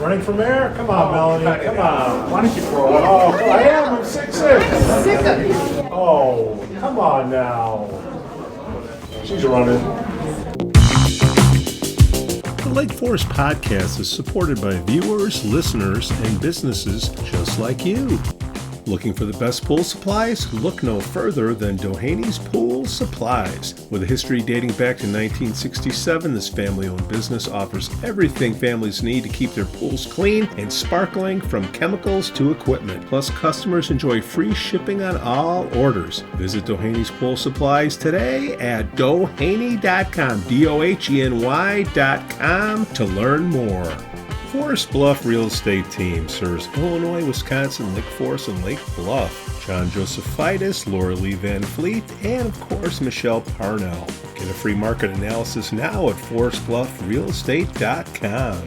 Running for mayor? Come on, Melanie. Come on. Why don't you throw it? Oh, I am. I'm 6'6". I'm sick of you. Oh, come on now. She's running. The Lake Forest Podcast is supported by viewers, listeners, and businesses just like you. Looking for the best pool supplies? Look no further than Dohany's Pool Supplies. With a history dating back to 1967, this family-owned business offers everything families need to keep their pools clean and sparkling, from chemicals to equipment. Plus, customers enjoy free shipping on all orders. Visit Dohany's Pool Supplies today at doheny.com, DOHENY.com, to learn more. Forest Bluff Real Estate Team serves Illinois, Wisconsin, Lake Forest, and Lake Bluff. John Josephitis, Laura Lee Van Fleet, and of course Michelle Parnell. Get a free market analysis now at forestbluffrealestate.com.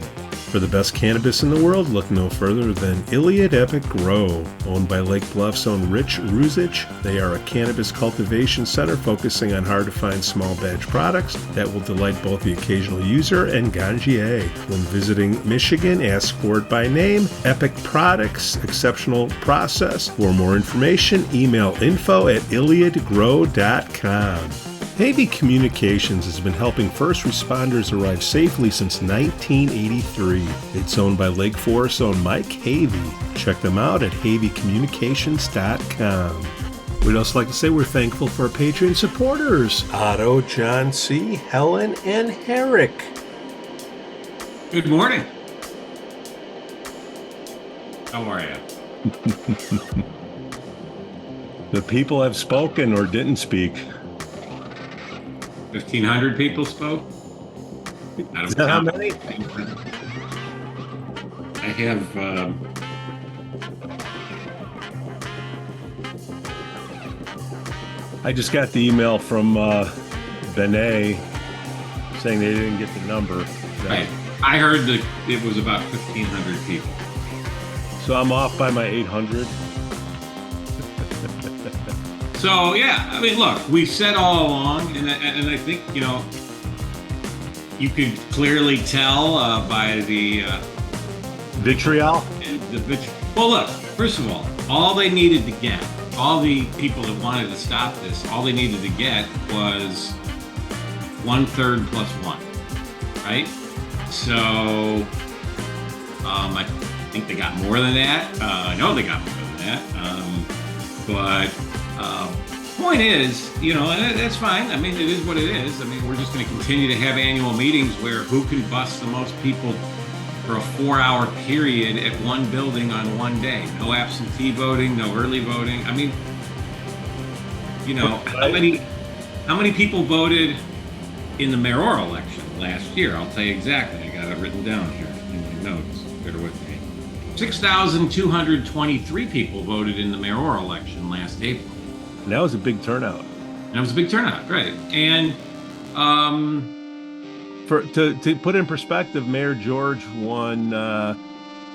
For the best cannabis in the world, look no further than Iliad Epic Grow. Owned by Lake Bluff's own Rich Ruzich, they are a cannabis cultivation center focusing on hard-to-find small batch products that will delight both the occasional user and ganjier. When visiting Michigan, ask for it by name. Epic Products, exceptional process. For more information, email info@iliadgrow.com. Havey Communications has been helping first responders arrive safely since 1983. It's owned by Lake Forest's own Mike Havey. Check them out at haveycommunications.com. We'd also like to say we're thankful for our Patreon supporters, Otto, John C., Helen, and Herrick. Good morning. How are you? The people have spoken or didn't speak. 1,500 people spoke. Is that how many? I have. I just got the email from Benet saying they didn't get the number. Right. I heard that it was about 1,500 people. So I'm off by my 800. So yeah, I mean, look, we said all along, and I think you could clearly tell by the vitriol. Well, look, first of all they needed to get, all the people that wanted to stop this, all they needed to get was 1/3 plus 1, right? So I think they got more than that. I know they got more than that, but. Point is, and that's fine. I mean, it is what it is. I mean, we're just going to continue to have annual meetings where who can bust the most people for a 4-hour period at one building on one day. No absentee voting, no early voting. I mean, how many people voted in the mayoral election last year? I'll tell you exactly. I got it written down here in my notes. Bear with me. 6,223 people voted in the mayoral election last April. And that was a big turnout. Right? And to put in perspective, Mayor George won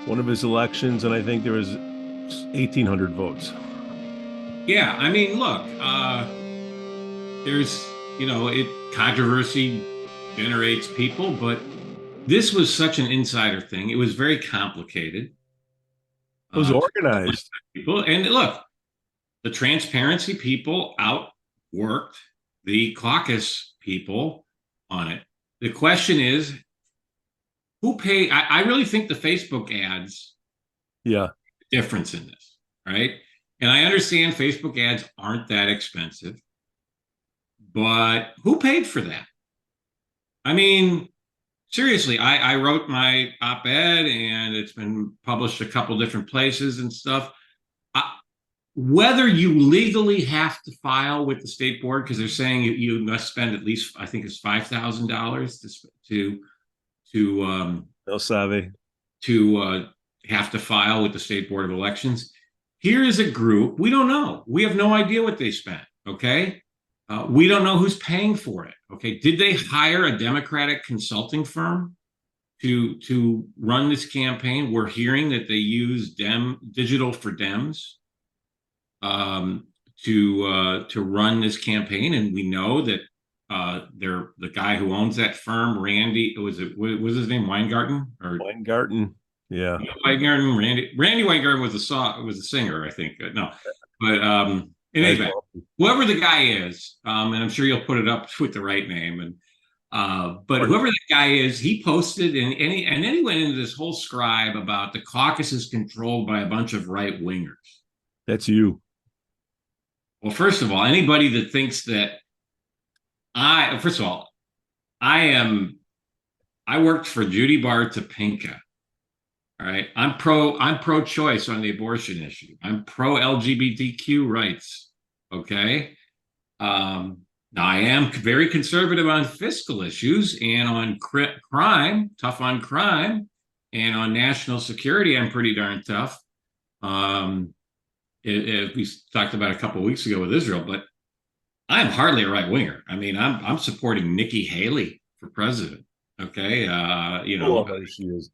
one of his elections, and I think there was 1,800 votes. Yeah, I mean, look, there's controversy generates people, but this was such an insider thing. It was very complicated. It was organized. People, and look. The transparency people outworked the caucus people on it. The question is, who paid? I really think the Facebook ads, difference in this, right? And I understand Facebook ads aren't that expensive, but who paid for that? I mean, seriously, I wrote my op-ed and it's been published a couple different places and stuff. Whether you legally have to file with the state board, because they're saying you must spend at least, I think it's $5,000 to have to file with the state board of elections. Here is a group we don't know. We have no idea what they spent. Okay, we don't know who's paying for it. Okay, did they hire a Democratic consulting firm to run this campaign? We're hearing that they use Digital for Dems. To run this campaign, and we know that the guy who owns that firm, Randy, was his name Weingarten? Weingarten. Yeah. Weingarten, Randy Weingarten was a singer, I think. No, but in any event, whoever the guy is, and I'm sure you'll put it up with the right name, and but whoever the guy is, he posted and then he went into this whole scribe about the caucus is controlled by a bunch of right wingers. That's you. Well, first of all, anybody that thinks that first of all, I worked for Judy Bar Topinka. All right. I'm pro-choice on the abortion issue. I'm pro-LGBTQ rights. Okay. Now I am very conservative on fiscal issues and on crime, tough on crime, and on national security. I'm pretty darn tough. We talked about a couple of weeks ago with Israel, but I'm hardly a right winger. I mean, I'm supporting Nikki Haley for president. Okay. She is.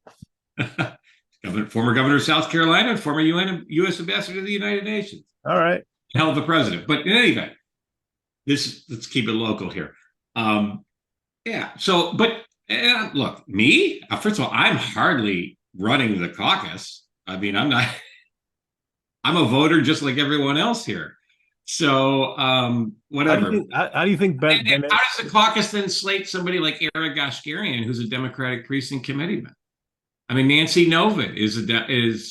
Former governor of South Carolina and former U.S. ambassador to the United Nations. All right. Hell of a president. But in any event, let's keep it local here. Yeah. So, but look, me, first of all, I'm hardly running the caucus. I mean, I'm not, I'm a voter just like everyone else here. So, whatever. How do you think Ben? How does the caucus then slate somebody like Eric Goshgarian, who's a Democratic precinct committeeman? I mean, Nancy Novit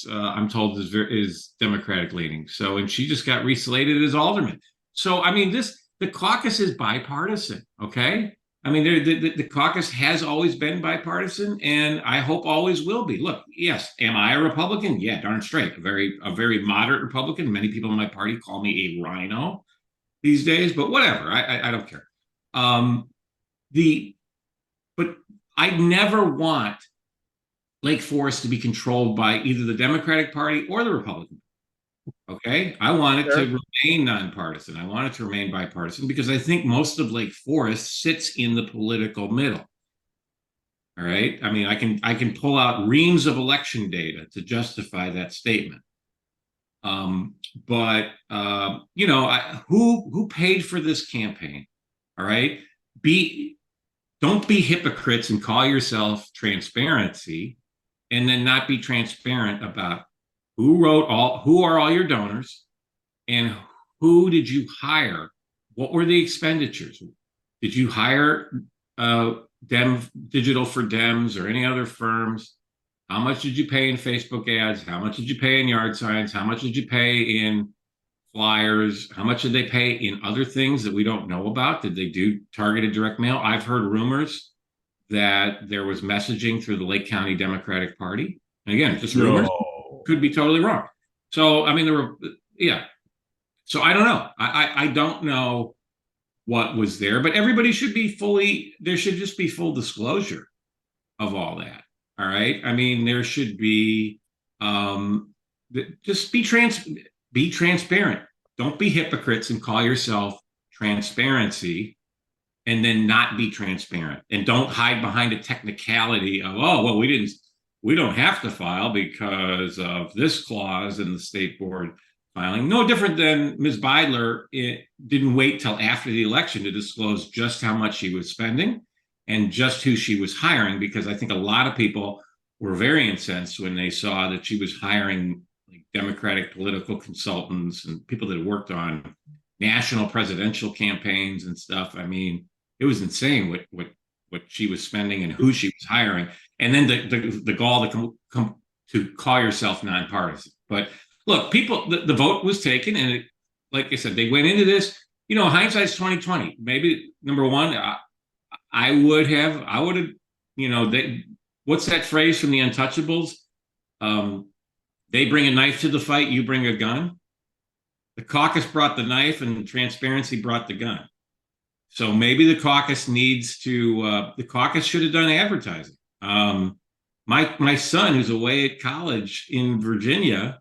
I'm told is Democratic leaning. So, and she just got reslated as alderman. So, I mean, the caucus is bipartisan. Okay. I mean, the caucus has always been bipartisan, and I hope always will be. Look, yes, am I a Republican? Yeah, darn straight. A very moderate Republican. Many people in my party call me a rhino these days, but whatever. I don't care. But I never want Lake Forest to be controlled by either the Democratic Party or the Republican. Okay, I want it to remain nonpartisan. I want it to remain bipartisan because I think most of Lake Forest sits in the political middle. All right, I mean, I can pull out reams of election data to justify that statement. But who paid for this campaign? All right, don't be hypocrites and call yourself transparency, and then not be transparent about who are all your donors, and who did you hire? What were the expenditures? Did you hire Digital for Dems or any other firms? How much did you pay in Facebook ads? How much did you pay in yard signs? How much did you pay in flyers? How much did they pay in other things that we don't know about? Did they do targeted direct mail? I've heard rumors that there was messaging through the Lake County Democratic Party. And again, just rumors. Could be totally wrong. So, I mean, So I don't know. I don't know what was there, but everybody should be there should just be full disclosure of all that. All right. I mean, there should be, just be transparent. Don't be hypocrites and call yourself transparency and then not be transparent, and don't hide behind a technicality of, we don't have to file because of this clause in the state board filing. No different than Ms. Beidler. It didn't wait till after the election to disclose just how much she was spending and just who she was hiring, because I think a lot of people were very incensed when they saw that she was hiring like Democratic political consultants and people that worked on national presidential campaigns and stuff. I mean, it was insane what she was spending and who she was hiring. And then the gall to come to call yourself nonpartisan. But look, the vote was taken, and like I said, they went into this. Hindsight's 2020. Maybe number one, I would have. What's that phrase from the Untouchables? They bring a knife to the fight, you bring a gun. The caucus brought the knife, and transparency brought the gun. So maybe the caucus needs to. The caucus should have done advertising. My son, who's away at college in Virginia,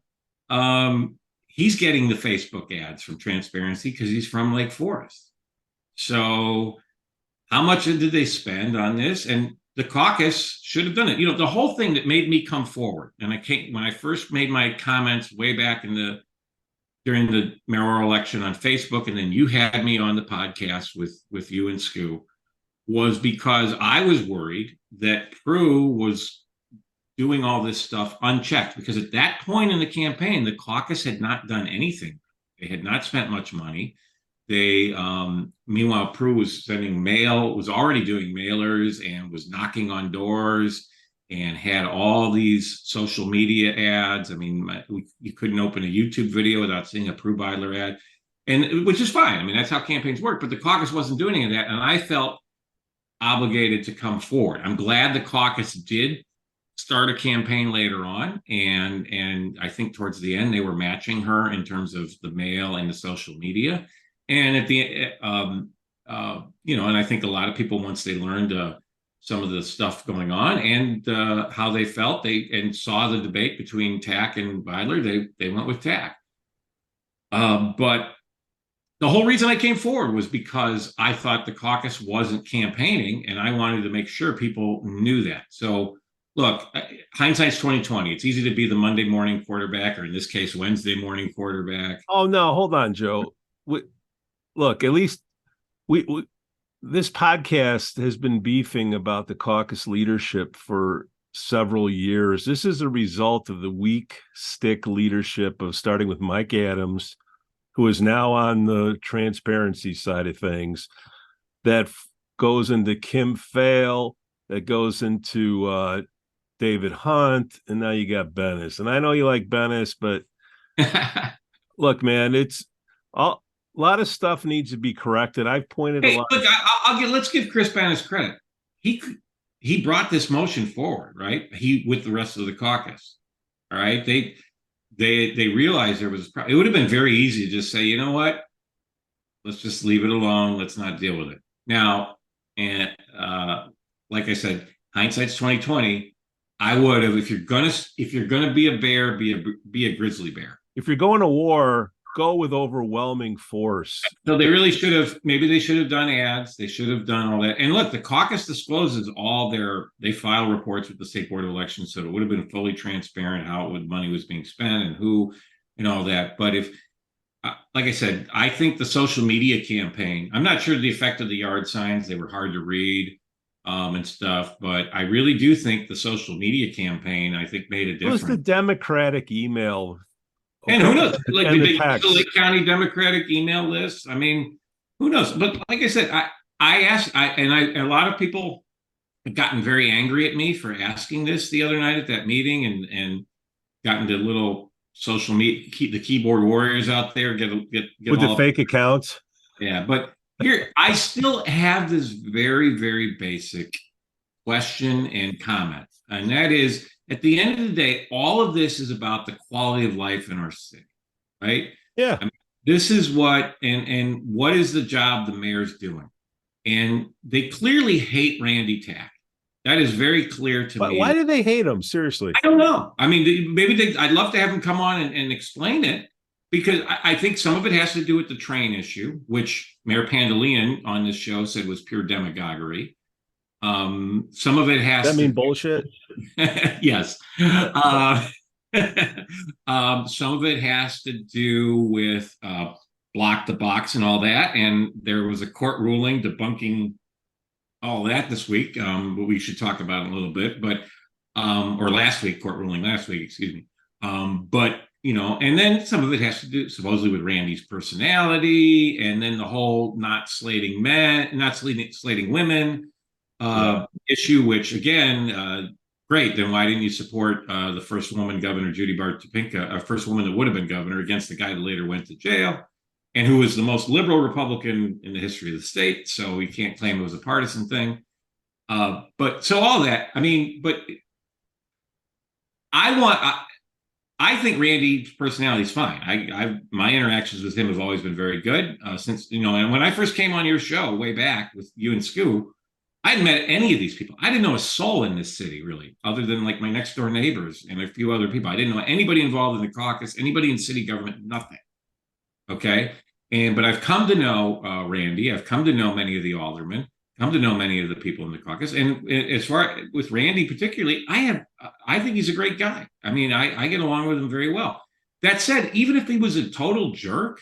he's getting the Facebook ads from Transparency because he's from Lake Forest. So how much did they spend on this? And the caucus should have done it. The whole thing that made me come forward, and when I first made my comments way back during the mayoral election on Facebook, and then you had me on the podcast with you and Scoo, was because I was worried that Prue was doing all this stuff unchecked, because at that point in the campaign, the caucus had not done anything. They had not spent much money. They, meanwhile, Prue was was already doing mailers and was knocking on doors and had all these social media ads. I mean, you couldn't open a YouTube video without seeing a Prue Beidler ad, and which is fine. I mean, that's how campaigns work. But the caucus wasn't doing any of that, and I felt obligated to come forward. I'm glad the caucus did start a campaign later on, and I think towards the end they were matching her in terms of the mail and the social media. And at the and I think a lot of people, once they learned some of the stuff going on and how they felt, and saw the debate between Tack and Beidler, they went with Tack. But the whole reason I came forward was because I thought the caucus wasn't campaigning, and I wanted to make sure people knew that. So, look, hindsight's 2020. It's easy to be the Monday morning quarterback, or in this case, Wednesday morning quarterback. Oh no, hold on, Joe. Look, at least this podcast has been beefing about the caucus leadership for several years. This is a result of the weak stick leadership of starting with Mike Adams, who is now on the transparency side of things, that goes into Kim Phail, that goes into David Hunt, and now you got Bennis. And I know you like Bennis, but look, man, it's a lot of stuff needs to be corrected. I've pointed a lot. Look, let's give Chris Bennis credit. He brought this motion forward, right? He with the rest of the caucus. All right, they realized there was. It would have been very easy to just say, you know what, let's just leave it alone. Let's not deal with it now. And like I said, hindsight's 2020. I would have, if you're gonna be a bear, be a grizzly bear. If you're going to war, go with overwhelming force. So they really should have. Maybe they should have done ads. They should have done all that. And look, the caucus discloses all they file reports with the State Board of Elections, so it would have been fully transparent how money was being spent and who and all that. But if, like I said, I think the social media campaign, I'm not sure the effect of the yard signs. They were hard to read and stuff, but I really do think the social media campaign, I think, made a difference. It was the Democratic email. And who knows? Like the Lake County Democratic email list. I mean, who knows? But like I said, a lot of people have gotten very angry at me for asking this the other night at that meeting, and gotten to little social media, keep the keyboard warriors out there, get with the fake accounts. Yeah, but here I still have this very, very basic question and comment, and that is, at the end of the day, all of this is about the quality of life in our city, right? Yeah. I mean, this is what, and what is the job the mayor's doing? And they clearly hate Randy Tack. That is very clear to me. Why do they hate him? Seriously. I don't know. I mean, I'd love to have him come on and explain it, because I think some of it has to do with the train issue, which Mayor Pandelian on this show said was pure demagoguery. Some of it has that mean bullshit. Yes. Some of it has to do with block the box and all that, and there was a court ruling debunking all that this week, but we should talk about it a little bit. But or last week, court ruling last week, excuse me. But and then some of it has to do supposedly with Randy's personality, and then the whole not slating women issue, which again, great. Then why didn't you support the first woman governor, Judy Bart Topinka, first woman that would have been governor, against the guy that later went to jail, and who was the most liberal Republican in the history of the state? So we can't claim it was a partisan thing. But so all that, I mean, but I think Randy's personality is fine. My interactions with him have always been very good since, and when I first came on your show way back with you and Scoo, I hadn't met any of these people. I didn't know a soul in this city, really, other than like my next door neighbors and a few other people. I didn't know anybody involved in the caucus, anybody in city government, nothing. Okay. But I've come to know Randy. I've come to know many of the aldermen, come to know many of the people in the caucus. And as far with Randy particularly, I think he's a great guy. I mean, I get along with him very well. That said, even if he was a total jerk,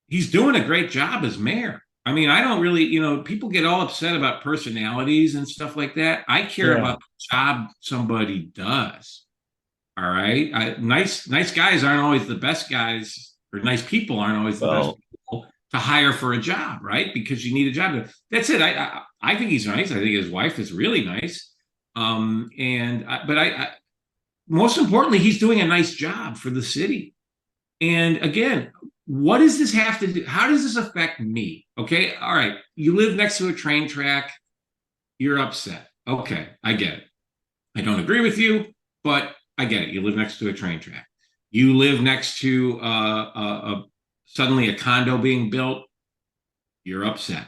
he's doing a great job as mayor. I mean, I don't really, people get all upset about personalities and stuff like that. I care Yeah. about the job somebody does. All right. Nice guys aren't always the best guys, or nice people aren't always the best Well, people to hire for a job, right? Because you need a job. That's it. I think he's nice. I think his wife is really nice. But most importantly, he's doing a nice job for the city. And again, what does this have to do? How does this affect me? Okay. All right. You live next to a train track. You're upset. Okay. I get it. I don't agree with you, but I get it. You live next to a train track. You live next to suddenly a condo being built. You're upset.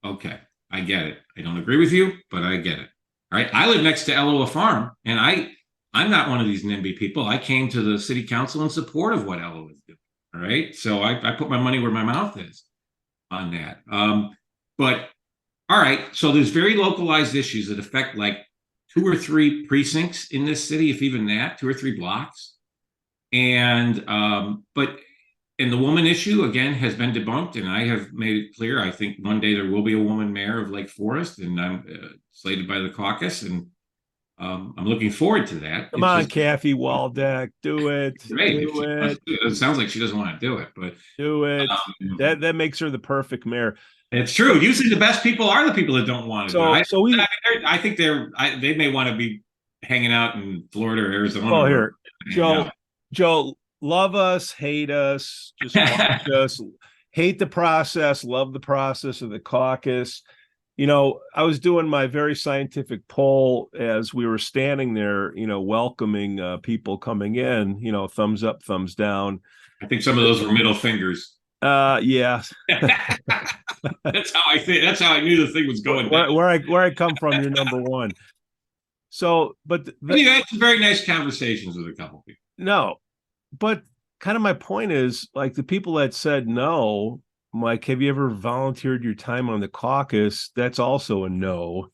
Okay. I get it. I don't agree with you, but I get it. All right. I live next to Ella Farm, and I'm not one of these NIMBY people. I came to the city council in support of what Ella was doing. All right. So I put my money where my mouth is on that. But all right. So there's very localized issues that affect like 2 or 3 precincts in this city, if even that, 2 or 3 blocks. And the woman issue again has been debunked, and I have made it clear. I think one day there will be a woman mayor of Lake Forest, and I'm slated by the caucus, and I'm looking forward to that. come on, Kathy Waldeck, do it. Great. Do it. It sounds like she doesn't want to do it, but do it. That makes her the perfect mayor. It's true. Usually, the best people are the people that don't want to do it. I think they may want to be hanging out in Florida or Arizona. Oh, here, Joe, love us, hate us, just watch us. Hate the process, love the process of the caucus. I was doing my very scientific poll as we were standing there, welcoming people coming in, thumbs up, thumbs down. I think some of those were middle fingers. Yeah. That's how I think. That's how I knew the thing was going down. Where I come from, you're number one. So, but you had some very nice conversations with a couple people. No, but kind of my point is, like, the people that said no, Mike, have you ever volunteered your time on the caucus? That's also a no.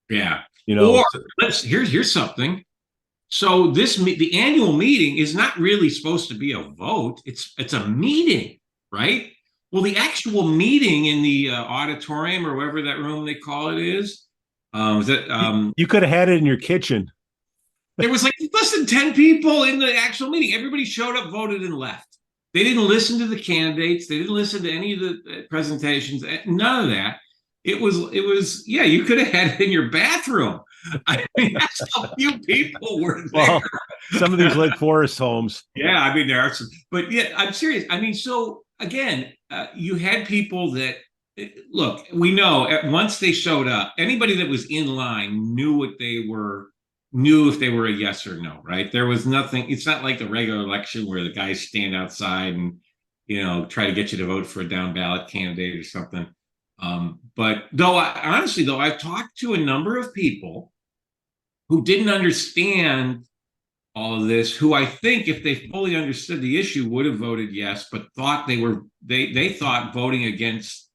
Yeah. Or here's something. So the annual meeting is not really supposed to be a vote. It's a meeting, right? Well, the actual meeting in the auditorium or whatever that room they call it is you could have had it in your kitchen. There was like less than 10 people in the actual meeting. Everybody showed up, voted, and left. They didn't listen to the candidates. They didn't listen to any of the presentations. None of that. It was you could have had it in your bathroom. I mean, that's how few people were there. Well, some of these Lake Forest homes. Yeah, I mean, there are some. But yeah, I'm serious. I mean, so again, you had people that, look, we know once they showed up, anybody that was in line knew if they were a yes or no, right? There was nothing. It's not like the regular election where the guys stand outside and, try to get you to vote for a down ballot candidate or something. But honestly, I've talked to a number of people who didn't understand all of this, who I think if they fully understood the issue would have voted yes, but thought they thought voting against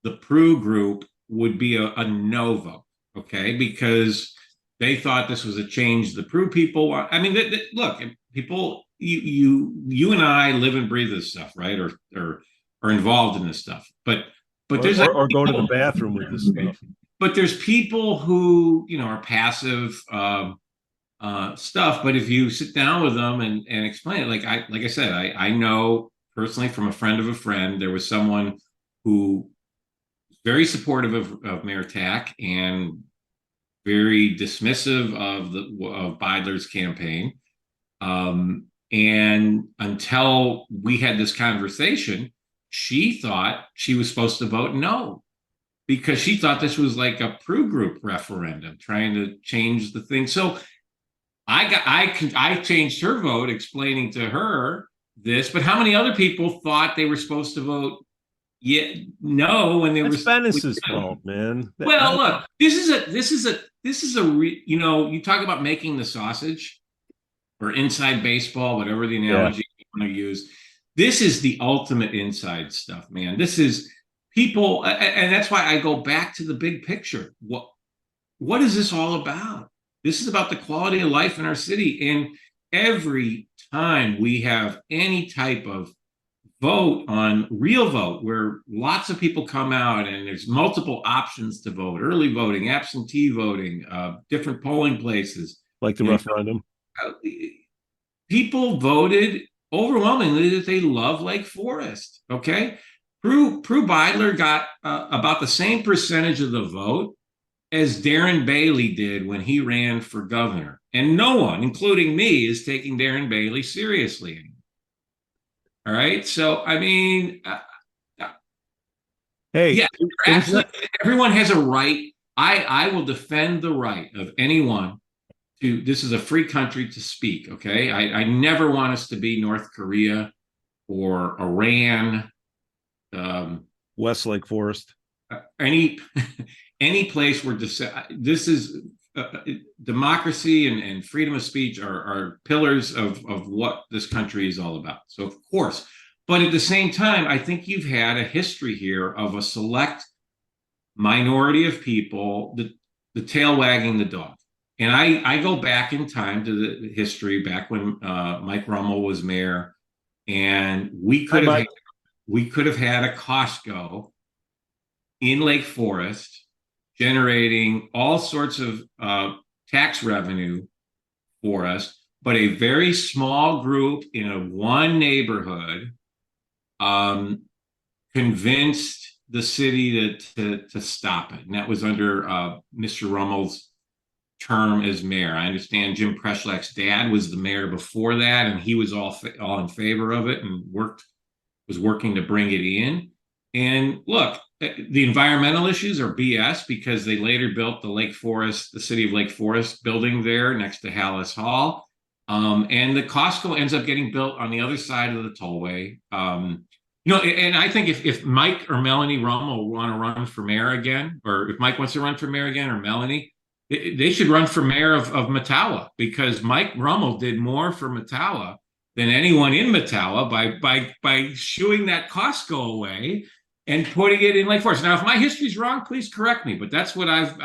the Prue group would be a no vote, okay? Because they thought this was a change the Prue people want. I mean, look, people, you and I live and breathe this stuff, right? Or are involved in this stuff, but there's or go to the bathroom with this stuff. But there's people who are passive stuff. But if you sit down with them and explain it, like I said, I know personally from a friend of a friend, there was someone who was very supportive of Mayor Tack and very dismissive of Beidler's campaign. And until we had this conversation, she thought she was supposed to vote no, because she thought this was like a Prue group referendum trying to change the thing. So I changed her vote, explaining to her this. But how many other people thought they were supposed to vote no when they were? Venice's fault, man. Well, look, this is you talk about making the sausage or inside baseball, whatever the analogy you want to use. This is the ultimate inside stuff, man. This is people, and that's why I go back to the big picture. What is this all about? This is about the quality of life in our city. And every time we have any type of vote on real vote, where lots of people come out and there's multiple options to vote, early voting, absentee voting, different polling places. Like the referendum. People voted overwhelmingly that they love Lake Forest. Okay. Prue Beidler got about the same percentage of the vote as Darren Bailey did when he ran for governor. And no one, including me, is taking Darren Bailey seriously anymore. All right. So, I mean, Hey, yeah, absolutely. Everyone has a right. I will defend the right of anyone to, this is a free country to speak. Okay. I never want us to be North Korea or Iran. Westlake Forest. Any place where this is democracy and freedom of speech are pillars of what this country is all about. So of course, but at the same time, I think you've had a history here of a select minority of people, the tail wagging the dog. And I go back in time to the history back when Mike Rummel was mayor, and we could have had a Costco in Lake Forest generating all sorts of tax revenue for us, but a very small group in a one neighborhood convinced the city to stop it. And that was under Mr. Rummel's term as mayor. I understand Jim Preshow dad was the mayor before that, and he was all in favor of it and was working to bring it in. And look, the environmental issues are BS because they later built the city of Lake Forest building there next to Hallis Hall. And the Costco ends up getting built on the other side of the tollway. And I think if Mike or Melanie Rummel want to run for mayor again, or if Mike wants to run for mayor again, or Melanie, they should run for mayor of Mattawa, because Mike Rummel did more for Mattawa than anyone in Mattawa by shooing that Costco away and putting it in Lake Forest. Now, if my history's wrong, please correct me, but that's what I've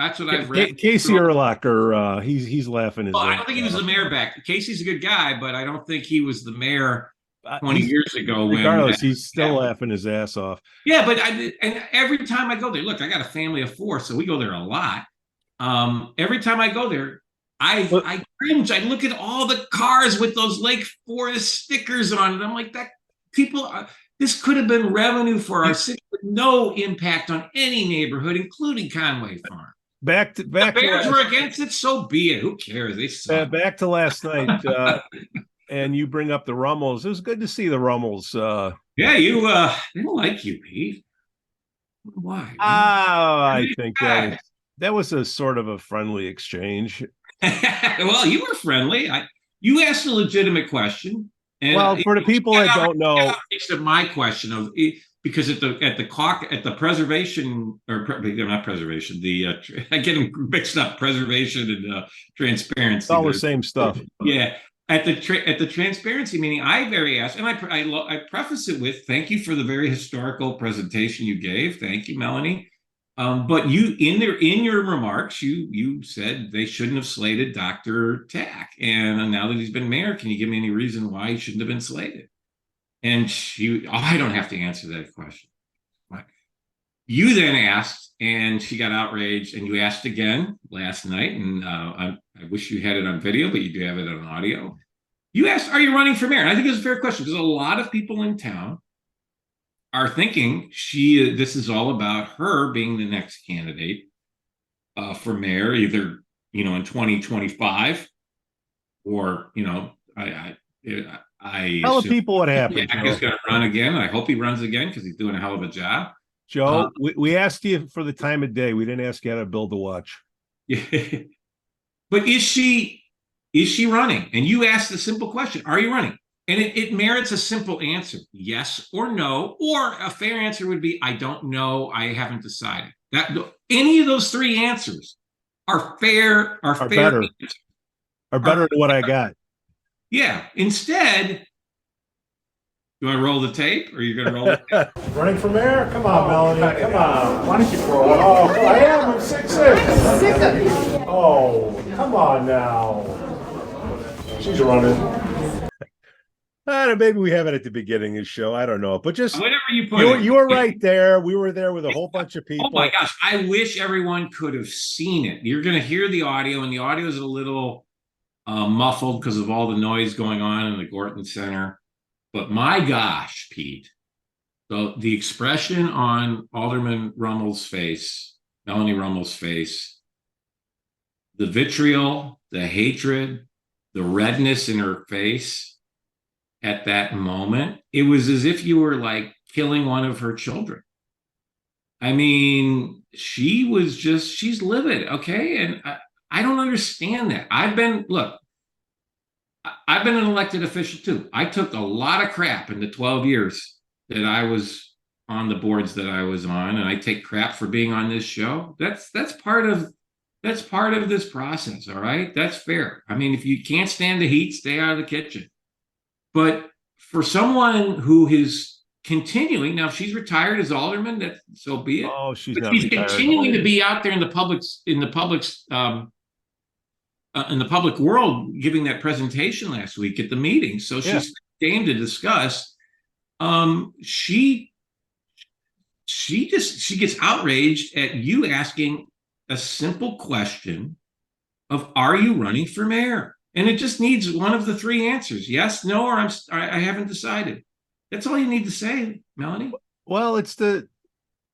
read. Casey Urlacher, he's laughing. I don't think he was the mayor back. Casey's a good guy, but I don't think he was the mayor 20 years ago. Regardless, he's still laughing his ass off. Yeah, but and every time I go there, look, I got a family of 4, so we go there a lot. Every time I go there, I cringe. I look at all the cars with those Lake Forest stickers on it. I'm like, that people this could have been revenue for our city with no impact on any neighborhood, including Conway Farm. The Bears were against it, so be it. Who cares? They suck. Back to last night, and you bring up the Rummels. It was good to see the Rummels. Yeah, they don't like you, Pete. Why? I think that was a sort of a friendly exchange. Well, you were friendly. You asked a legitimate question. And well, for the people that don't know, it's my question because at the preservation, or not preservation, I get them mixed up, preservation and transparency. It's all the same stuff. Yeah, at the transparency meeting, I asked, and I preface it with thank you for the very historical presentation you gave. Thank you, Melanie. But you in your remarks, you said they shouldn't have slated Dr. Tack. And now that he's been mayor, can you give me any reason why he shouldn't have been slated? And I don't have to answer that question. You then asked, and she got outraged, and you asked again last night. And I wish you had it on video, but you do have it on audio. You asked, are you running for mayor? And I think it's a fair question because a lot of people in town are thinking this is all about her being the next candidate for mayor, either in 2025 or I tell the people what happened. Jack is going to run again. I hope he runs again because he's doing a hell of a job. Joe, we asked you for the time of day. We didn't ask you how to build a watch. Yeah. But is she running? And you asked the simple question: are you running? And it merits a simple answer, yes or no, or a fair answer would be, I don't know, I haven't decided. That any of those 3 answers are fair, are fair better, than what I got. Yeah. Instead, you want to roll the tape, or you're going to roll the tape? Running for mayor? Come on, Melanie. Come on. Why don't you throw it? Oh, I am. I'm 6'6". 6 of you. Oh, come on now. She's running. I don't know, maybe we have it at the beginning of the show. I don't know, but just Whatever you put you were right there. We were there with a whole bunch of people. Oh my gosh, I wish everyone could have seen it. You're going to hear the audio, and the audio is a little muffled because of all the noise going on in the Gorton Center. But my gosh, Pete, the expression on Alderman Rummel's face, Melanie Rummel's face, the vitriol, the hatred, the redness in her face at that moment, it was as if you were like killing one of her children. I mean, she's livid, okay? And I don't understand that. I've been an elected official too. I took a lot of crap in the 12 years that I was on the boards that I was on, and I take crap for being on this show. That's part of this process, all right? That's fair. I mean, if you can't stand the heat, stay out of the kitchen. But for someone who is continuing, now if she's retired as alderman, that so be it. Oh, she's but not she's retired. continuing to be out there in the public world, giving that presentation last week at the meeting. So she's game to discuss. She gets outraged at you asking a simple question of, are you running for mayor? And it just needs one of the three answers: yes, no, or I haven't decided. That's all you need to say, Melanie. Well,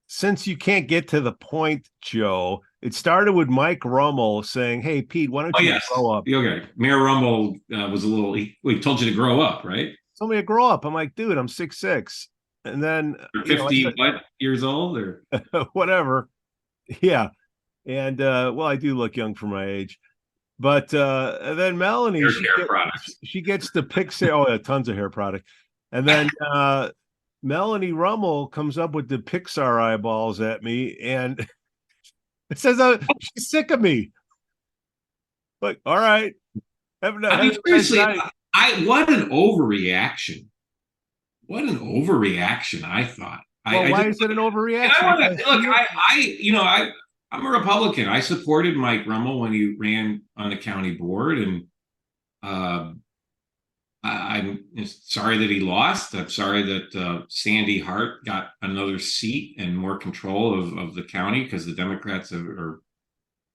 since you can't get to the point, Joe, it started with Mike Rummel saying, "Hey, Pete, why don't you grow up?" Okay, Mayor Rummel was a little. He told you to grow up, right? Told me to grow up. I'm like, dude, I'm 6'6", and then you're 50 years old or whatever. Yeah, and well, I do look young for my age. But then Melanie, she gets the Pixar. Oh, yeah, tons of hair product. And then Melanie Rummel comes up with the Pixar eyeballs at me, and it says she's sick of me. Like, all right. Seriously, what an overreaction. What an overreaction, I thought. Well, why is it an overreaction? I'm a Republican. I supported Mike Rummel when he ran on the county board, and I'm sorry that he lost. I'm sorry that Sandy Hart got another seat and more control of the county because the Democrats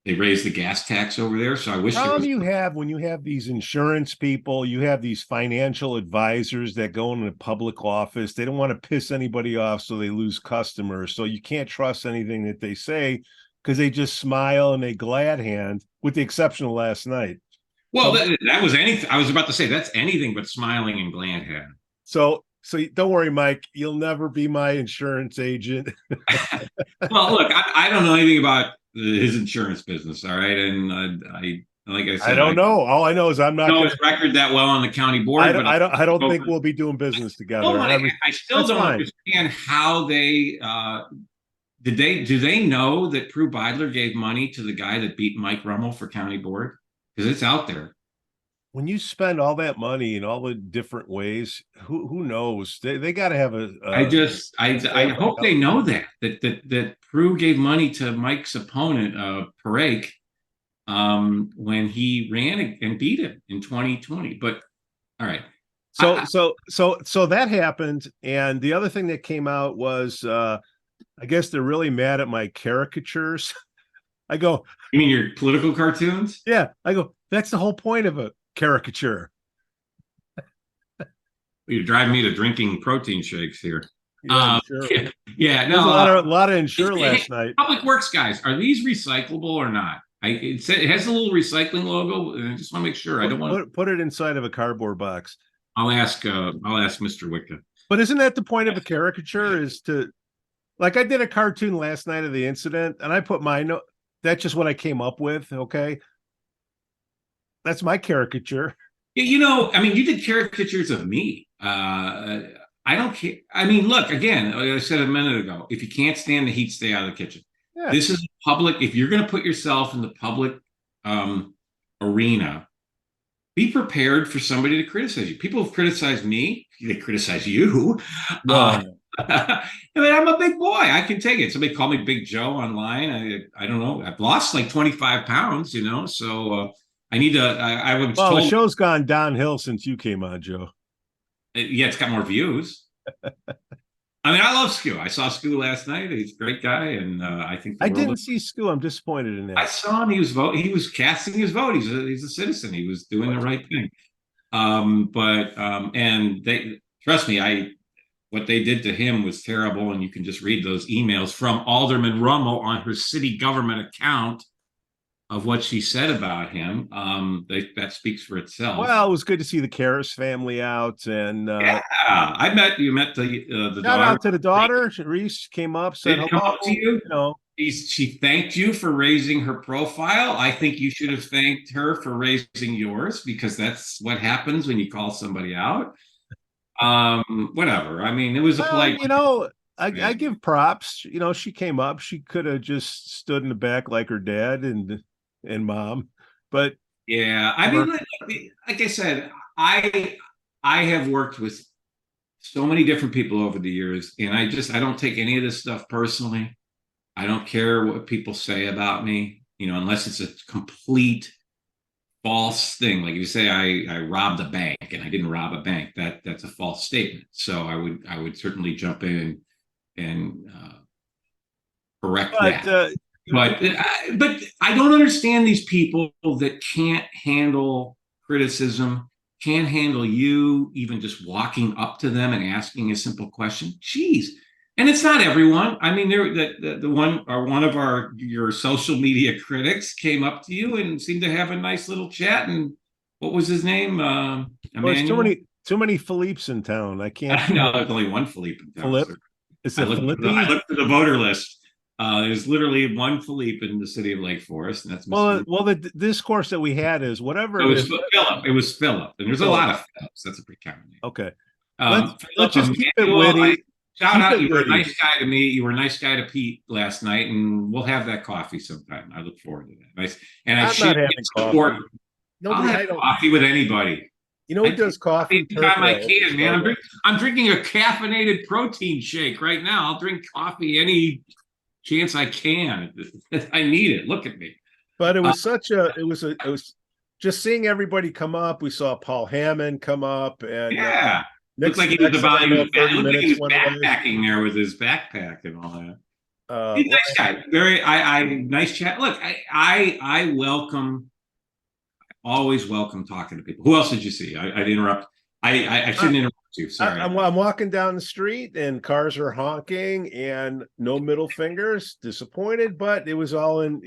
they raised the gas tax over there. So I wish. You have when you have these insurance people, you have these financial advisors that go into public office. They don't want to piss anybody off, so they lose customers. So you can't trust anything that they say, because they just smile and they glad hand, with the exception of last night. Well, that was anything. I was about to say that's anything but smiling and glad hand. So don't worry, Mike. You'll never be my insurance agent. Well, look, I don't know anything about his insurance business. All right, and like I said, I don't know. All I know is I'm not know his record that well on the county board. I don't think we'll be doing business together. I still don't understand how they. Do they know that Prue Beidler gave money to the guy that beat Mike Rummel for county board? Because it's out there. When you spend all that money in all the different ways, who knows? They got to have I hope they know that Prue gave money to Mike's opponent, Parake, when he ran and beat him in 2020. But all right. So that happened, and the other thing that came out was I guess they're really mad at my caricatures. I go, you mean your political cartoons? Yeah. I go, that's the whole point of a caricature. You're driving me to drinking protein shakes here. Yeah, sure. Yeah, no. A lot of insure last night. Public Works guys, are these recyclable or not? It has a little recycling logo, and I just want to make sure. I don't want to put it inside of a cardboard box. I'll ask Mr. Wicca. But isn't that the point of a caricature? Is to, like, I did a cartoon last night of the incident, and I put my note. That's just what I came up with. Okay. That's my caricature. I mean, you did caricatures of me. I don't care. I mean, look, again, like I said a minute ago, if you can't stand the heat, stay out of the kitchen. Yeah. This is public. If you're going to put yourself in the public arena, be prepared for somebody to criticize you. People have criticized me. They criticize you. No. I mean, I'm a big boy. I can take it. Somebody called me Big Joe online. I don't know. I've lost like 25 pounds, so I need to. I was told the show's gone downhill since you came on, Joe. Yeah, it's got more views. I mean, I love Stu. I saw Stu last night. He's a great guy, and I think the I world didn't of- see Stu. I'm disappointed in I that. saw him. He was casting his vote. He's a citizen. He was doing the right thing. And they trust me. What they did to him was terrible, and you can just read those emails from Alderman Rummel on her city government account of what she said about him. That speaks for itself. Well, it was good to see the Karras family out, and Yeah, you met the shout daughter. out to the daughter. Reese came up, said Did come hello. up to you? You know, She thanked you for raising her profile. I think you should have thanked her for raising yours, because that's what happens when you call somebody out. Whatever. I mean, it was a polite. you know, I give props. You know, she came up. She could have just stood in the back like her dad and mom, but Yeah, I mean, like I said, I have worked with so many different people over the years, and I don't take any of this stuff personally. I don't care what people say about me, unless it's a complete false thing. Like you say, I robbed a bank, and I didn't rob a bank. That's a false statement. So I would certainly jump in and correct that. But I don't understand these people that can't handle criticism, can't handle you even just walking up to them and asking a simple question. Jeez. And it's not everyone. I mean, the one of your social media critics came up to you and seemed to have a nice little chat. And what was his name? there's too many Philippes in town. I can't. No, there's only one Philippe in town. Philippe? Is it Philippe? I looked at the voter list. There's literally one Philippe in the city of Lake Forest, and that's the discourse that we had is whatever it was Philip. It was Philip, and there's a lot of Philips. That's a pretty common name. Okay, let's just keep it witty. Shout out! You were a nice guy to me. You were a nice guy to Pete last night, and we'll have that coffee sometime. I look forward to that. Nice, and I'm not having coffee. I'll have coffee with anybody. You know who does coffee? Anytime I can, man. I'm drinking a caffeinated protein shake right now. I'll drink coffee any chance I can. I need it. Look at me. But it was it was just seeing everybody come up. We saw Paul Hammond come up, and yeah, looked like he was backpacking there with his backpack and all that. He's a nice guy. Nice chat. Look, I always welcome talking to people. Who else did you see? I'd interrupt. I shouldn't interrupt you. Sorry. I'm walking down the street and cars are honking and no middle fingers. Disappointed, but it was all in,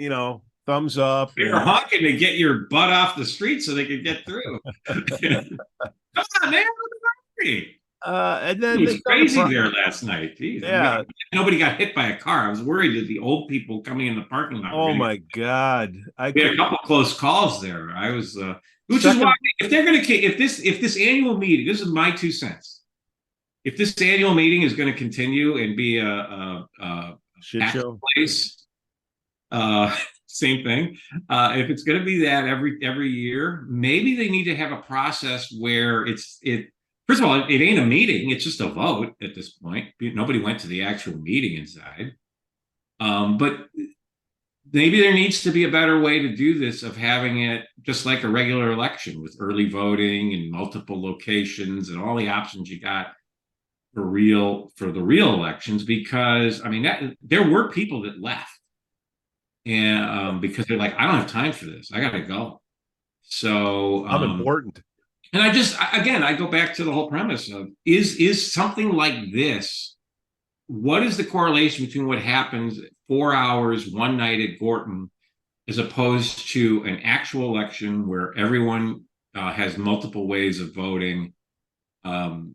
thumbs up. They were honking to get your butt off the street so they could get through. Come on, man. And then it was crazy there last night. Jeez, yeah, nobody got hit by a car. I was worried that the old people coming in the parking lot. Oh my God! We had a couple close calls there. I was, which is why if they're going to, if this annual meeting, this is my 2 cents. If this annual meeting is going to continue and be a shit show place, same thing. If it's going to be that every year, maybe they need to have a process where First of all, it ain't a meeting. It's just a vote at this point. Nobody went to the actual meeting inside. But maybe there needs to be a better way to do this, of having it just like a regular election with early voting and multiple locations and all the options you got for the real elections. Because I mean, there were people that left, and because they're like, I don't have time for this. I got to go. So I'm important. And I go back to the whole premise of is something like this, what is the correlation between what happens 4 hours one night at Gorton as opposed to an actual election where everyone has multiple ways of voting from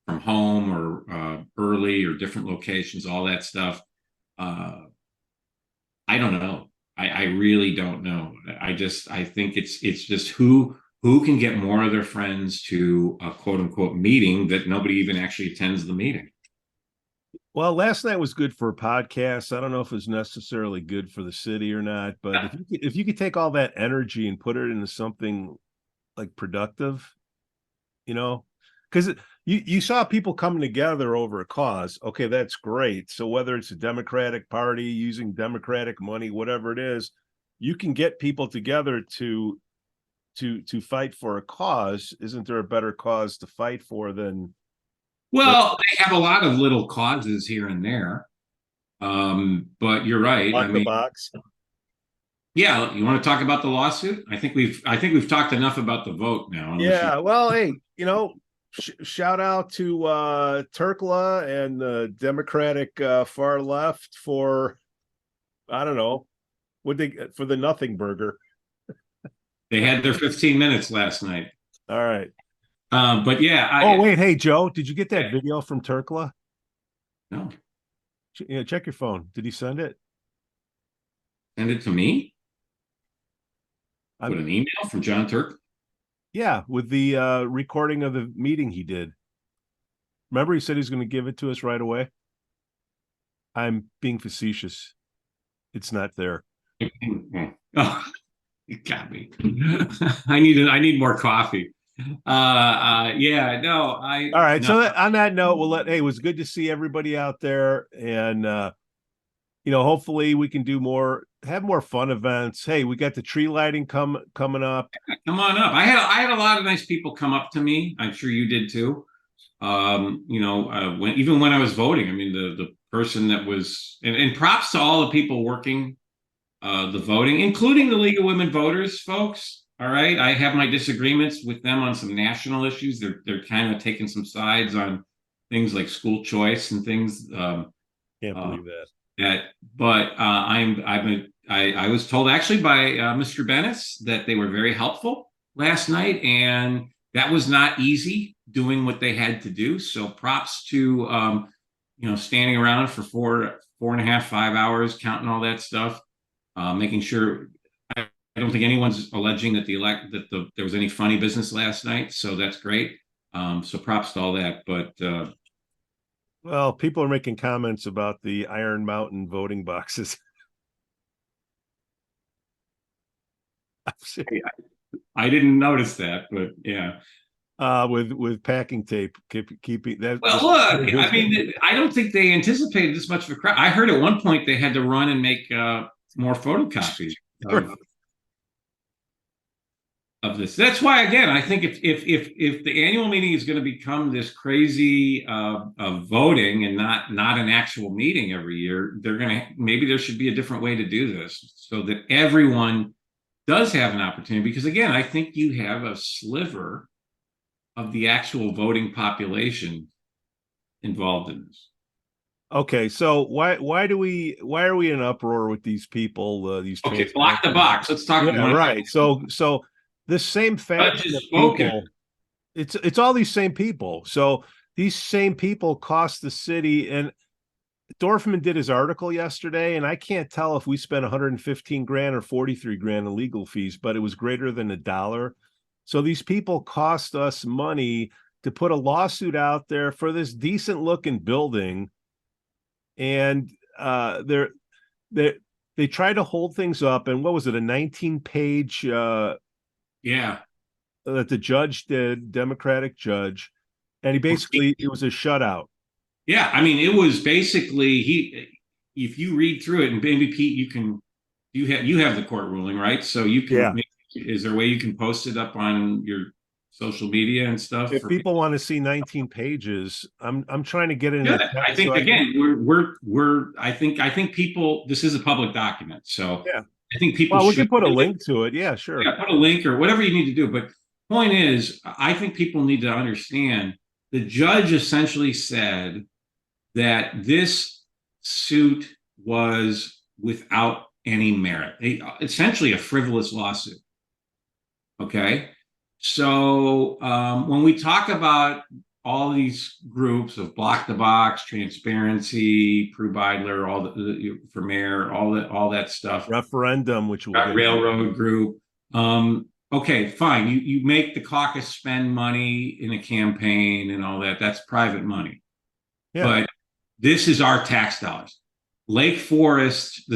home or early or different locations, all that stuff? I don't know. I really don't know. I think it's just who can get more of their friends to a quote unquote meeting that nobody even actually attends the meeting. Well, last night was good for a podcast. I don't know if it was necessarily good for the city or not, but if you could take all that energy and put it into something like productive, because you saw people coming together over a cause. Okay, that's great. So whether it's a Democratic Party using Democratic money, whatever it is, you can get people together to to fight for a cause, isn't there a better cause to fight for than? Well, they have a lot of little causes here and there. But you're right. Block the box. Yeah, you want to talk about the lawsuit? I think we've talked enough about the vote now. Yeah, well, hey, shout out to Trkla and the Democratic far left for, I don't know, for the nothing burger. They had their 15 minutes last night. All right. But yeah. Wait, hey Joe, did you get that video from Trkla? No. Check your phone. Did he send it? Send it to me? With an email from John Turk? Yeah, with the recording of the meeting he did. Remember, he said he's going to give it to us right away. I'm being facetious. It's not there. Oh, you got me. I need more coffee. Yeah, no, all right. No. So on that note, hey, it was good to see everybody out there, and hopefully we can have more fun events. Hey, we got the tree lighting coming up. Come on up. I had a lot of nice people come up to me. I'm sure you did too. When I was voting, I mean, the person that was, and props to all the people working the voting, including the League of Women Voters folks. All right, I have my disagreements with them on some national issues. They're kind of taking some sides on things like school choice and things. Can't believe that. But I was told actually by Mr. Bennis that they were very helpful last night, and that was not easy doing what they had to do. So props to standing around for 4.5, 5 hours, counting all that stuff, making sure. I don't think anyone's alleging that there was any funny business last night, so that's great. So props to all that. But well, people are making comments about the Iron Mountain voting boxes. I didn't notice that, but yeah. With packing tape, keeping that. Well, look, I mean, I don't think they anticipated this much of a crowd. I heard at one point they had to run and make more photocopies of this. That's why, again, I think if the annual meeting is going to become this crazy of voting and not an actual meeting every year, maybe there should be a different way to do this so that everyone does have an opportunity. Because again, I think you have a sliver of the actual voting population involved in this. Okay, so why are we in uproar with these people? Okay, block the box. Let's talk about right. So this same faction of people, it's all these same people. So these same people cost the city, and Dorfman did his article yesterday, and I can't tell if we spent 115 grand or 43 grand in legal fees, but it was greater than $1. So these people cost us money to put a lawsuit out there for this decent looking building. And they try to hold things up. And what was it, a 19-page that the judge did, Democratic judge, and it was a shutout. Yeah, I mean, it was basically if you read through it, and maybe Pete, you have the court ruling, right? So you can is there a way you can post it up on your social media and stuff? If people want to see 19 pages, I'm trying to get it in. I think I think people, this is a public document, so yeah. I think people we can put a link to it. Yeah, sure. Yeah, put a link or whatever you need to do. But point is, I think people need to understand the judge essentially said that this suit was without any merit, essentially a frivolous lawsuit. Okay. So when we talk about all these groups of Block the Box, Transparency, Prue Beidler, for mayor, all that stuff, referendum, which will railroad group. Okay, fine. You make the caucus spend money in a campaign and all that. That's private money. Yeah. But this is our tax dollars. Lake Forest,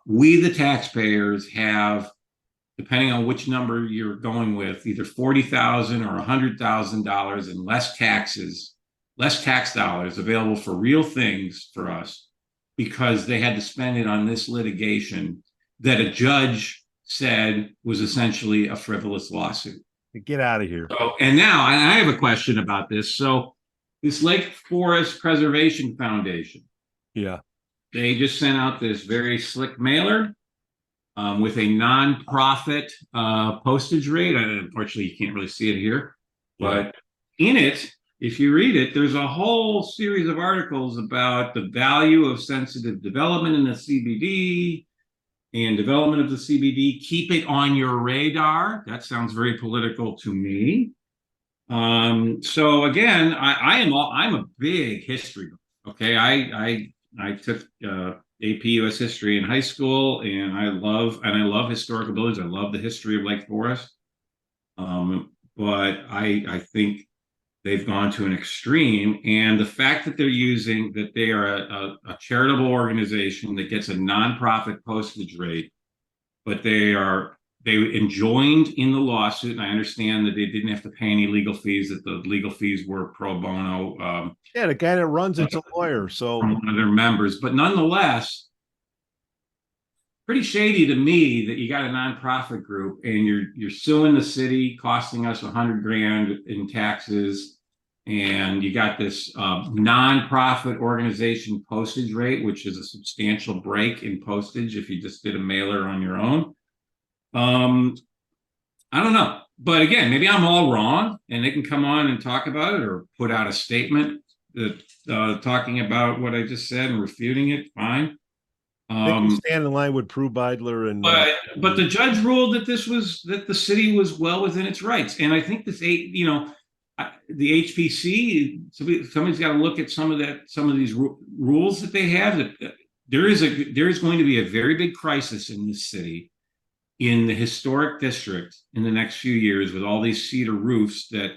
we the taxpayers have, depending on which number you're going with, either $40,000 or $100,000 in less tax dollars available for real things for us, because they had to spend it on this litigation that a judge said was essentially a frivolous lawsuit. Get out of here. So, and now I have a question about this. So this Lake Forest Preservation Foundation, Yeah. they just sent out this very slick mailer with a nonprofit postage rate. Unfortunately, you can't really see it here, but in it, if you read it, there's a whole series of articles about the value of sensitive development in the CBD and development of the CBD. Keep it on your radar. That sounds very political to me. So again, I'm a big history buff. Okay, I took AP US history in high school, and I love historical buildings. I love the history of Lake Forest. But I think they've gone to an extreme, and the fact that they are a charitable organization that gets a nonprofit postage rate, but they enjoined in the lawsuit, and I understand that they didn't have to pay any legal fees, that the legal fees were pro bono. The guy that runs it's a lawyer, so from one of their members, but nonetheless, pretty shady to me that you got a nonprofit group and you're suing the city, costing us $100,000 in taxes, and you got this nonprofit organization postage rate, which is a substantial break in postage if you just did a mailer on your own. I don't know, but again, maybe I'm all wrong, and they can come on and talk about it or put out a statement that talking about what I just said and refuting it. Fine. they can stand in line with Prue Beidler and. But the judge ruled that that the city was well within its rights, and I think the HPC. Somebody's got to look at some of these rules that they have. That there is going to be a very big crisis in this city, in the historic district, in the next few years, with all these cedar roofs that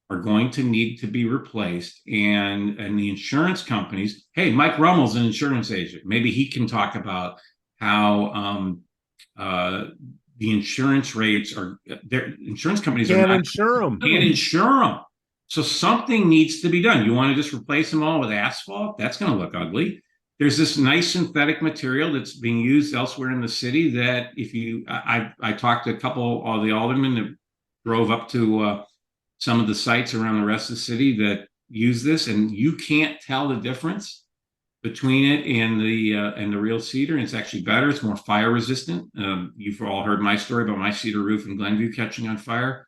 are going to need to be replaced, and the insurance companies. Hey, Mike Rummel's an insurance agent. Maybe he can talk about how the insurance rates are. Their insurance companies can't insure them. Can't insure them. So something needs to be done. You want to just replace them all with asphalt? That's going to look ugly. There's this nice synthetic material that's being used elsewhere in the city that I talked to a couple of the aldermen that drove up to some of the sites around the rest of the city that use this, and you can't tell the difference between it and the real cedar. And it's actually better. It's more fire resistant. You've all heard my story about my cedar roof in Glenview catching on fire.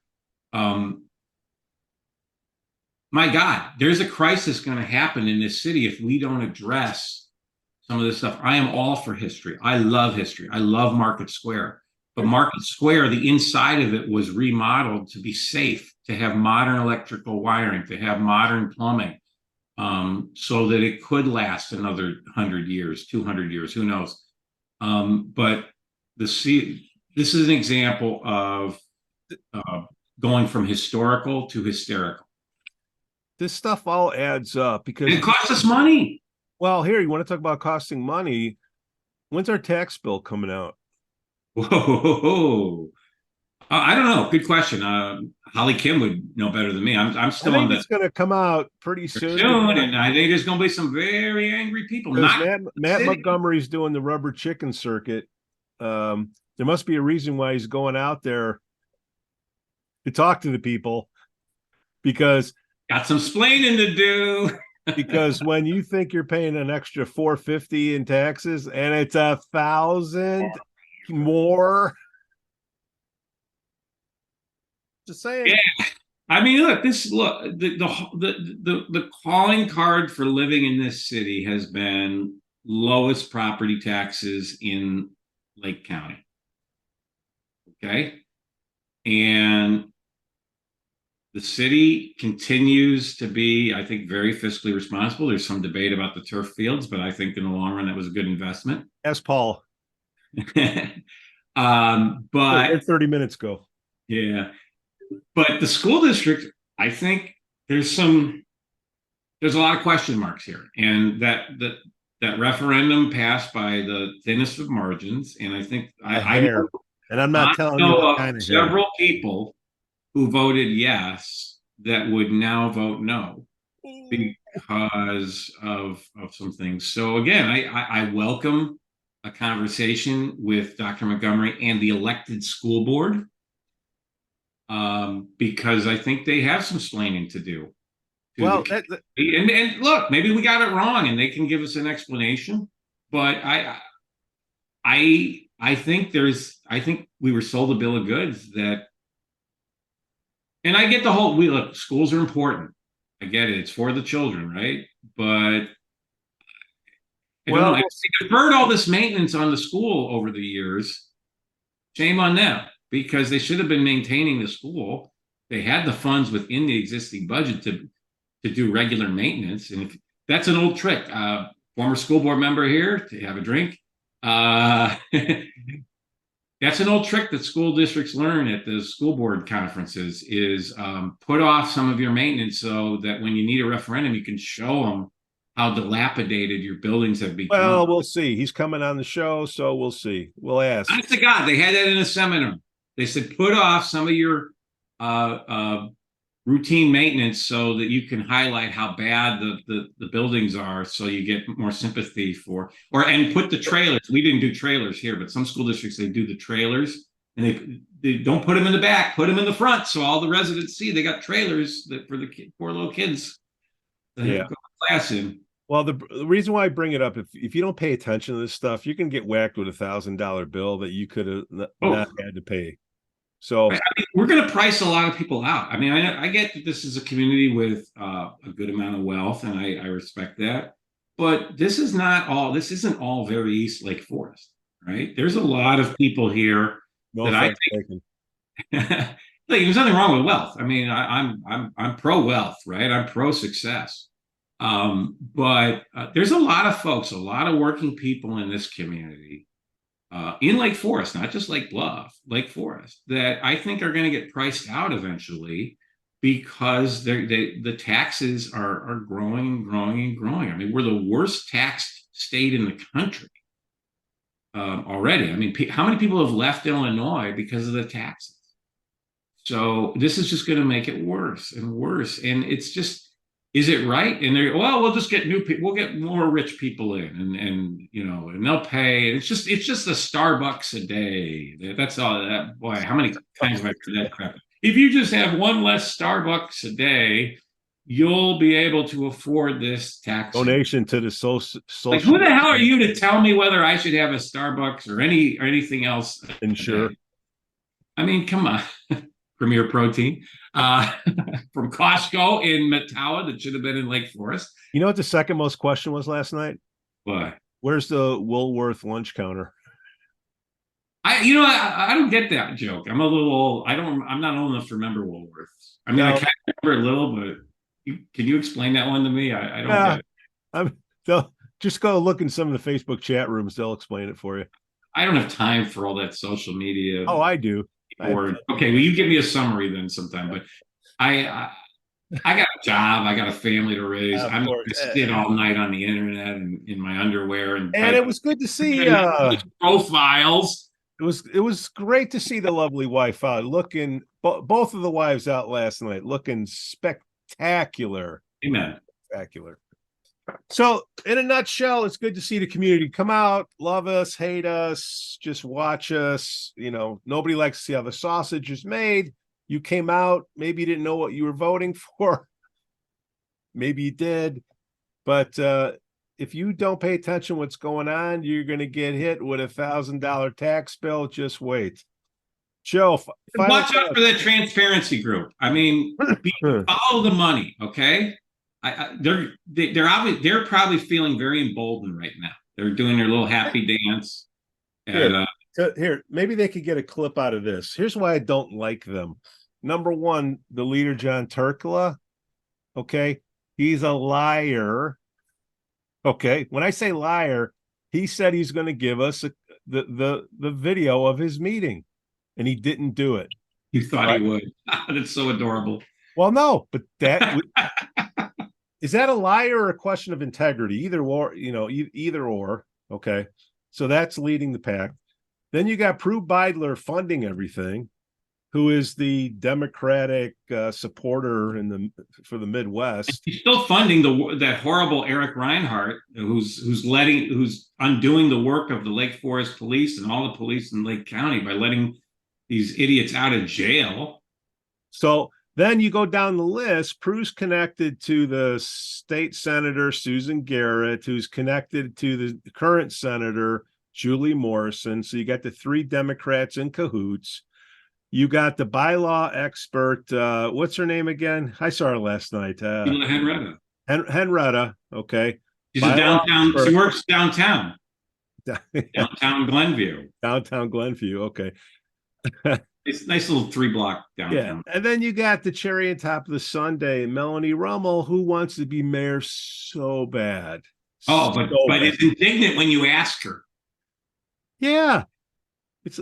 My God, there's a crisis going to happen in this city if we don't address some of this stuff. I am all for history. I love history. I love Market Square. But Market Square, the inside of it was remodeled to be safe, to have modern electrical wiring, to have modern plumbing, so that it could last another 100 years, 200 years, who knows? But this is an example of going from historical to hysterical. This stuff all adds up because it costs us money. Well, here, you want to talk about costing money? When's our tax bill coming out? Whoa. I don't know. Good question. Holly Kim would know better than me. I'm still on the. It's going to come out pretty soon. And I think there's going to be some very angry people. Matt Montgomery's doing the rubber chicken circuit. There must be a reason why he's going out there to talk to the people, because got some splaining to do. Because when you think you're paying an extra $450 in taxes and it's $1,000 more. Just saying. Yeah. I mean, the calling card for living in this city has been lowest property taxes in Lake County. Okay. And the city continues to be, I think, very fiscally responsible. There's some debate about the turf fields, but I think in the long run, that was a good investment. Ask Paul. But 30 minutes ago. Yeah. But the school district, I think there's a lot of question marks here. And that referendum passed by the thinnest of margins. And I think I know, and I'm not telling you several people who voted yes that would now vote no because of some things. So again, I welcome a conversation with Dr. Montgomery and the elected school board, because I think they have some explaining to do. Well, and look, maybe we got it wrong, and they can give us an explanation. But I think we were sold a bill of goods that, and I get the whole, look, schools are important. I get it. It's for the children, right? But I don't know. They deferred all this maintenance on the school over the years. Shame on them, because they should have been maintaining the school. They had the funds within the existing budget to do regular maintenance. And if, that's an old trick. Former school board member here, to have a drink. That's an old trick that school districts learn at the school board conferences, is put off some of your maintenance so that when you need a referendum, you can show them how dilapidated your buildings have become. Well, we'll see. He's coming on the show, so we'll see. We'll ask. Honest to God, they had that in a seminar. They said, put off some of your routine maintenance so that you can highlight how bad the buildings are, so you get more sympathy for, and put the trailers. We didn't do trailers here, but some school districts, they do the trailers, and they don't put them in the back, put them in the front, so all the residents see they got trailers that for the poor little kids that have to go to class in. Well, the reason why I bring it up, if you don't pay attention to this stuff, you can get whacked with $1,000 bill that you could have not had to pay. So I mean, we're going to price a lot of people out. I mean, I get that this is a community with a good amount of wealth, and I respect that. But this is not all. This isn't all very East Lake Forest, right? There's a lot of people here that I think. Like, there's nothing wrong with wealth. I mean, I'm pro wealth, right? I'm pro success. But there's a lot of folks, a lot of working people in this community, in Lake Forest, not just Lake Bluff, Lake Forest, that I think are going to get priced out eventually, because the taxes are growing. I mean, we're the worst taxed state in the country already. I mean, how many people have left Illinois because of the taxes? So this is just going to make it worse and worse. And it's just, is it right? And they're, well, we'll just get new people. We'll get more rich people in, and you know, and they'll pay. It's just a Starbucks a day. That's all. That, boy, how many times have I heard that crap? If you just have one less Starbucks a day, you'll be able to afford this tax donation to the social. Like, who the hell are you to tell me whether I should have a Starbucks or anything else? Sure. I mean, come on. Premier Protein from Costco in Metawa that should have been in Lake Forest. You know what the second most question was last night? What? Where's the Woolworth lunch counter? I don't get that joke. I'm a little old. I'm not old enough to remember Woolworth. I mean, I kind of remember a little, but can you explain that one to me? I don't get it. Just go look in some of the Facebook chat rooms. They'll explain it for you. I don't have time for all that social media. Oh, I do. Okay, well, you give me a summary then sometime. But I got a job, I got a family to raise. I'm going to sit all night on the internet and in my underwear, and it was good to see profiles. It was great to see the lovely wife out looking. Both of the wives out last night looking spectacular. Amen. Spectacular. So, in a nutshell, it's good to see the community come out, love us, hate us, just watch us. You know, nobody likes to see how the sausage is made. You came out, maybe you didn't know what you were voting for. Maybe you did. But if you don't pay attention to what's going on, you're going to get hit with $1,000 tax bill. Just wait. Joe, watch out for that transparency group. I mean, follow the money, okay? They're probably feeling very emboldened right now. They're doing their little happy dance. And, here, maybe they could get a clip out of this. Here's why I don't like them. Number one, the leader, John Trkla. Okay, he's a liar. Okay, when I say liar, he said he's going to give us the video of his meeting, and he didn't do it. You thought he would. That's so adorable. Well, no, but that is that a liar or a question of integrity? Either or, either or. Okay, so that's leading the pack. Then you got Prue Beidler funding everything. who is the Democratic supporter for the Midwest. He's still funding that horrible Eric Reinhardt, who's undoing the work of the Lake Forest police and all the police in Lake County by letting these idiots out of jail. So then you go down the list. Prue's connected to the state senator, Susan Garrett, who's connected to the current senator, Julie Morrison. So you got the three Democrats in cahoots. You got the bylaw expert. What's her name again? I saw her last night. Henrietta. Henrietta. Okay. She's a downtown. Expert. She works downtown. Downtown Glenview. Downtown Glenview. Okay. It's a nice little 3-block downtown. Yeah. And then you got the cherry on top of the sundae, Melanie Rummel, who wants to be mayor so bad. Oh, but it's indignant when you ask her. Yeah.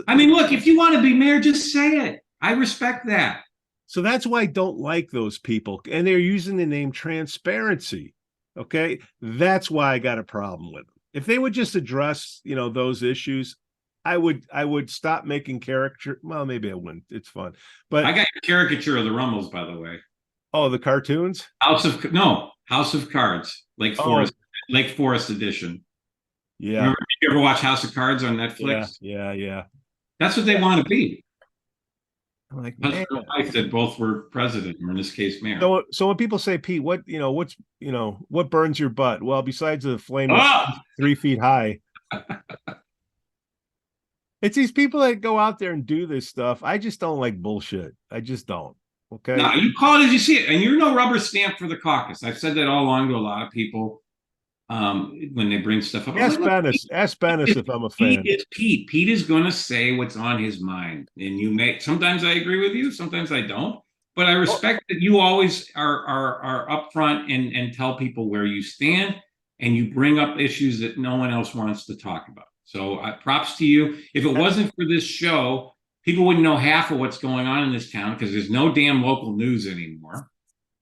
I mean, look, if you want to be mayor, just say it. I respect that. So that's why I don't like those people. And they're using the name transparency. Okay. That's why I got a problem with them. If they would just address, those issues, I would stop making caricature. Well, maybe I wouldn't. It's fun. But I got a caricature of the Rummels, by the way. Oh, the cartoons? House of Cards, Lake Forest edition. Yeah. You ever watch House of Cards on Netflix? Yeah. That's what they want to be. I'm like, husband and wife that both were president, or in this case, mayor. So when people say, Pete, what burns your butt? Well, besides the flame 3 feet high, it's these people that go out there and do this stuff. I just don't like bullshit. I just don't. Okay. No, you call it as you see it, and you're no rubber stamp for the caucus. I've said that all along to a lot of people. When they bring stuff up, ask Bennis if I'm a fan. Pete is going to say what's on his mind, and sometimes I agree with you, sometimes I don't. But I respect that you always are upfront and tell people where you stand, and you bring up issues that no one else wants to talk about. So props to you. If it wasn't for this show, people wouldn't know half of what's going on in this town because there's no damn local news anymore.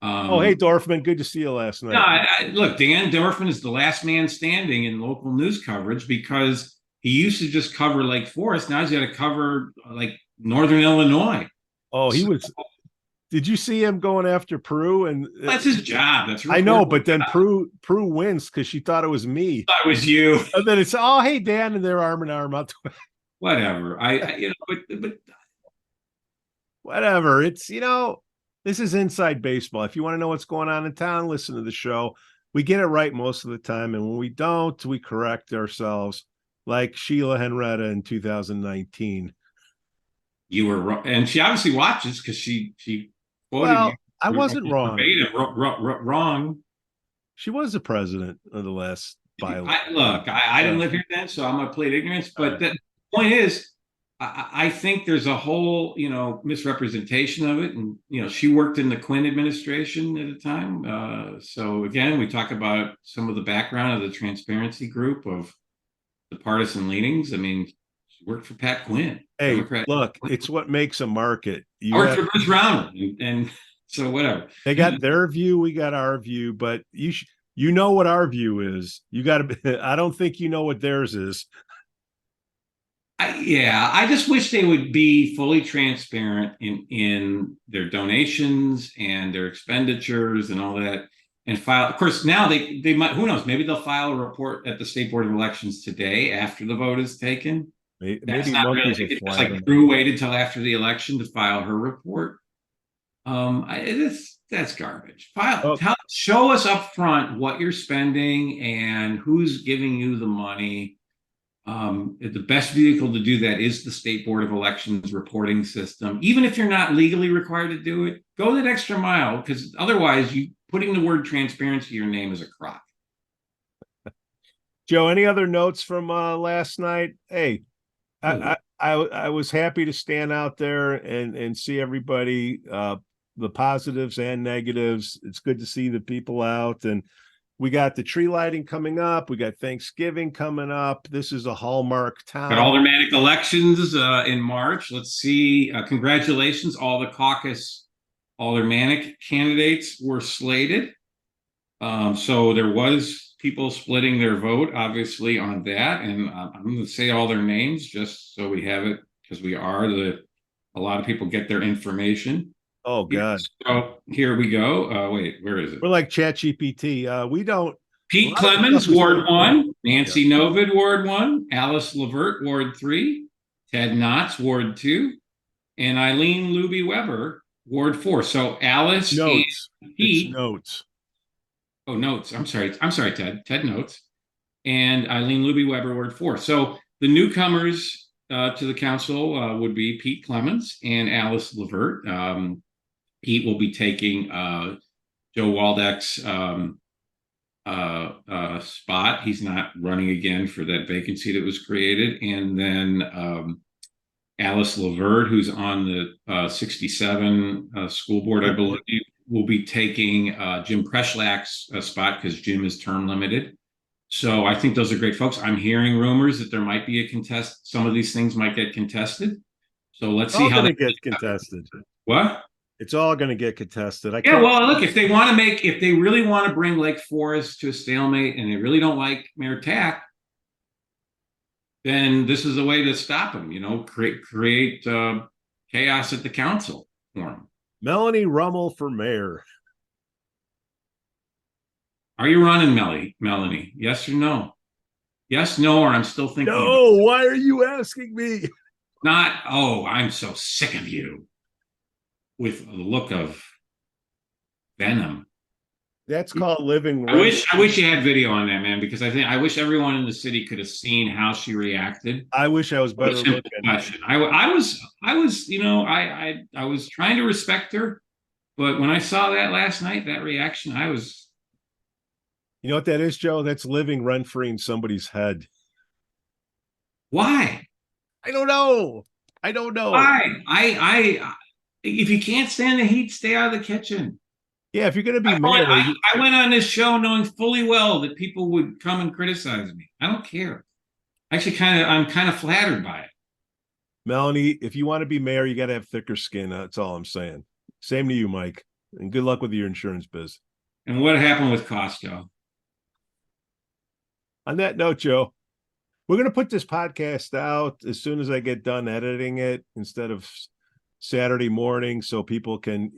Hey, Dorfman, good to see you last night. Look, Dan Dorfman is the last man standing in local news coverage because he used to just cover Lake Forest. Now he's got to cover like Northern Illinois. Oh, did you see him going after Prue? And that's his job. That's I know, but then Prue wins because she thought it was me. Thought it was you. And then it's hey Dan, and they're arm in arm out. Whatever. But whatever. It's this is inside baseball. If you want to know what's going on in town, listen to the show. We get it right most of the time, and when we don't, we correct ourselves. Like Sheila Henrietta in 2019. You were wrong, and she obviously watches because she quoted you. I wasn't wrong. Wrong. She was the president of the last bylaw. I didn't live here then, so I'm gonna plead ignorance. But the point is, I think there's a whole, misrepresentation of it. And, she worked in the Quinn administration at the time. So again, we talk about some of the background of the transparency group of the partisan leanings. I mean, she worked for Pat Quinn. Hey, Democrat look, Quinn. It's what makes a market. I worked for Bruce Rummel, and so whatever. They got their view, we got our view, but you know what our view is. You got to, I don't think you know what theirs is. I just wish they would be fully transparent in their donations and their expenditures and all that, and file. Of course, now they might. Who knows? Maybe they'll file a report at the State Board of Elections today after the vote is taken. Maybe it's like Prue waited till after the election to file her report. That's garbage. Show us up front what you're spending and who's giving you the money. The best vehicle to do that is the State Board of Elections reporting system. Even if you're not legally required to do it, go that extra mile, because otherwise you putting the word transparency in your name is a crock. Joe, any other notes from last night? Hey, I was happy to stand out there and see everybody, the positives and negatives. It's good to see the people out, and we got the tree lighting coming up. We got Thanksgiving coming up. This is a hallmark town. Got aldermanic elections in March. Let's see. Congratulations. All the caucus aldermanic candidates were slated. So there was people splitting their vote, obviously, on that. And I'm going to say all their names just so we have it, because we are the a lot of people get their information. Oh God. So here we go. Wait, where is it? We're like ChatGPT. We don't. Pete Clemens, Ward 1, Nancy Novid, Ward 1, Alice Levert, Ward 3, Ted Knotts, Ward 2, and Eileen Luby Weber, Ward 4. So Alice Notes. and Pete. It's notes. Oh, notes. I'm sorry, Ted. Ted Notes. And Eileen Luby Weber, Ward 4. So the newcomers to the council would be Pete Clemens and Alice Levert. Pete will be taking Joe Waldeck's spot. He's not running again for that vacancy that was created. And then Alice Levert, who's on the 67 school board, I believe, will be taking Jim Preshlak's spot because Jim is term limited. So I think those are great folks. I'm hearing rumors that there might be a contest. Some of these things might get contested. So let's see how they get contested. What? It's all going to get contested. Yeah, well, look, if they really want to bring Lake Forest to a stalemate and they really don't like Mayor Tack, then this is a way to stop them, create chaos at the council for them. Melanie Rummel for mayor. Are you running, Melanie? Yes or no? Yes, no, or I'm still thinking. No, why are you asking me? I'm so sick of you. With a look of venom. That's called living. I wish you had video on that, man, because I wish everyone in the city could have seen how she reacted. I wish I was better looking. I was trying to respect her, but when I saw that last night, that reaction, I was. You know what that is, Joe? That's living rent-free in somebody's head. Why? I don't know. Why? If you can't stand the heat, stay out of the kitchen. Yeah, if you're going to be mayor. I went on this show knowing fully well that people would come and criticize me. I don't care. Actually, I'm kind of flattered by it. Melanie, if you want to be mayor, you got to have thicker skin. That's all I'm saying. Same to you, Mike. And good luck with your insurance biz. And what happened with Costco? On that note, Joe, we're going to put this podcast out as soon as I get done editing it instead of Saturday morning so people can,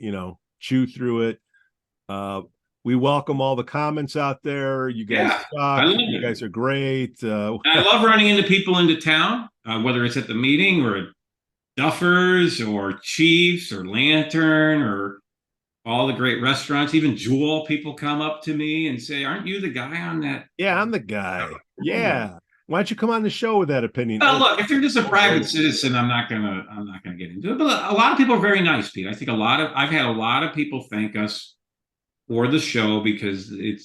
chew through it. We welcome all the comments out there. You guys suck. You guys are great. I love running into people into town, whether it's at the meeting or Duffers or Chiefs or Lantern or all the great restaurants. Even Jewel, people come up to me and say, "Aren't you the guy on that?" Yeah, I'm the guy. Yeah. Why don't you come on the show with that opinion? Look, if you're just a private citizen, I'm not gonna get into it. But a lot of people are very nice, Pete. I think I've had a lot of people thank us for the show because they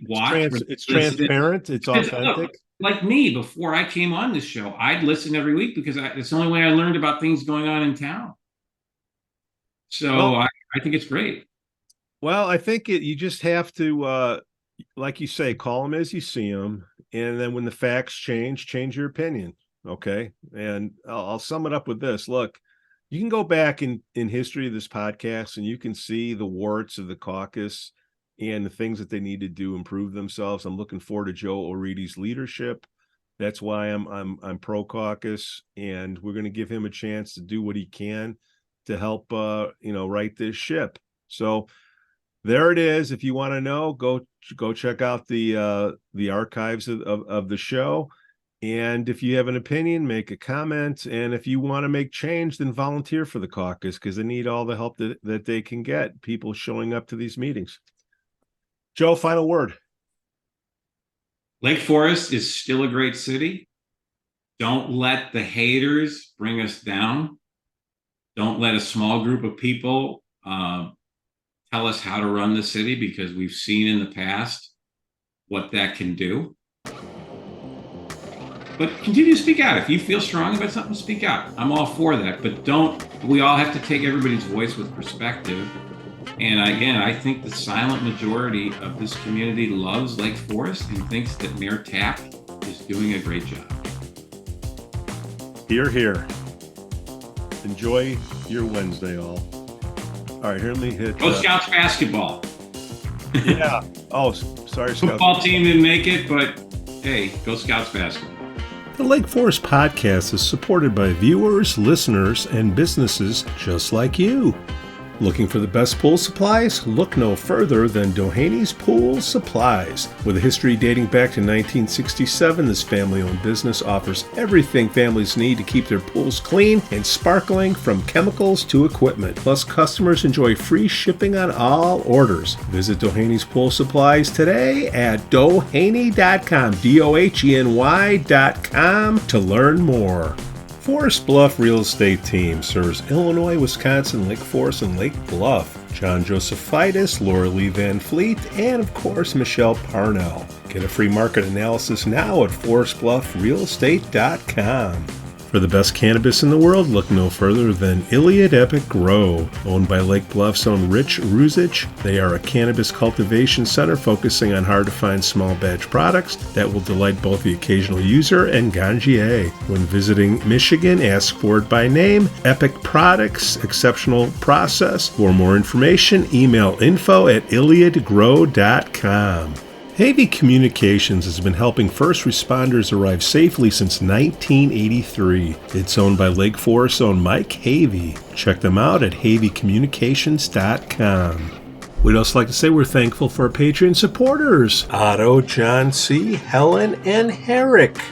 watch. It's transparent. It's authentic. Look, like me, before I came on this show, I'd listen every week because it's the only way I learned about things going on in town. So I think it's great. Well, I think you just have to. Like you say, call them as you see them. And then when the facts change your opinion. Okay. And I'll sum it up with this. Look, you can go back in history of this podcast and you can see the warts of the caucus and the things that they need to do to improve themselves. I'm looking forward to Joe O'Reilly's leadership. That's why I'm pro caucus, and we're going to give him a chance to do what he can to help, right this ship. So there it is. If you want to know, go check out the archives of the show. And if you have an opinion, make a comment. And if you want to make change, then volunteer for the caucus because they need all the help that they can get. People showing up to these meetings. Joe, final word. Lake Forest is still a great city. Don't let the haters bring us down. Don't let a small group of people tell us how to run the city because we've seen in the past what that can do. But continue to speak out. If you feel strong about something, speak out. I'm all for that. But we all have to take everybody's voice with perspective. And again, I think the silent majority of this community loves Lake Forest and thinks that Mayor Tack is doing a great job. Hear, hear. Enjoy your Wednesday, all. All right, here, let me hit. Go Scouts basketball. Yeah. Oh, sorry, Scouts. Football team didn't make it, but hey, go Scouts basketball. The Lake Forest Podcast is supported by viewers, listeners, and businesses just like you. Looking for the best pool supplies? Look no further than Dohany's Pool Supplies. With a history dating back to 1967, this family-owned business offers everything families need to keep their pools clean and sparkling, from chemicals to equipment. Plus, customers enjoy free shipping on all orders. Visit Dohany's Pool Supplies today at doheny.com, DOHENY.com, to learn more. Forest Bluff Real Estate Team serves Illinois, Wisconsin, Lake Forest, and Lake Bluff. John Josephitis, Laura Lee Van Fleet, and of course Michelle Parnell. Get a free market analysis now at forestbluffrealestate.com. For the best cannabis in the world, look no further than Iliad Epic Grow. Owned by Lake Bluff's own Rich Ruzich, they are a cannabis cultivation center focusing on hard-to-find small batch products that will delight both the occasional user and ganjier. When visiting Michigan, ask for it by name. Epic Products, exceptional process. For more information, email info@iliadgrow.com. Havey Communications has been helping first responders arrive safely since 1983. It's owned by Lake Forest's own Mike Havey. Check them out at haveycommunications.com. We'd also like to say we're thankful for our Patreon supporters, Otto, John C., Helen, and Herrick.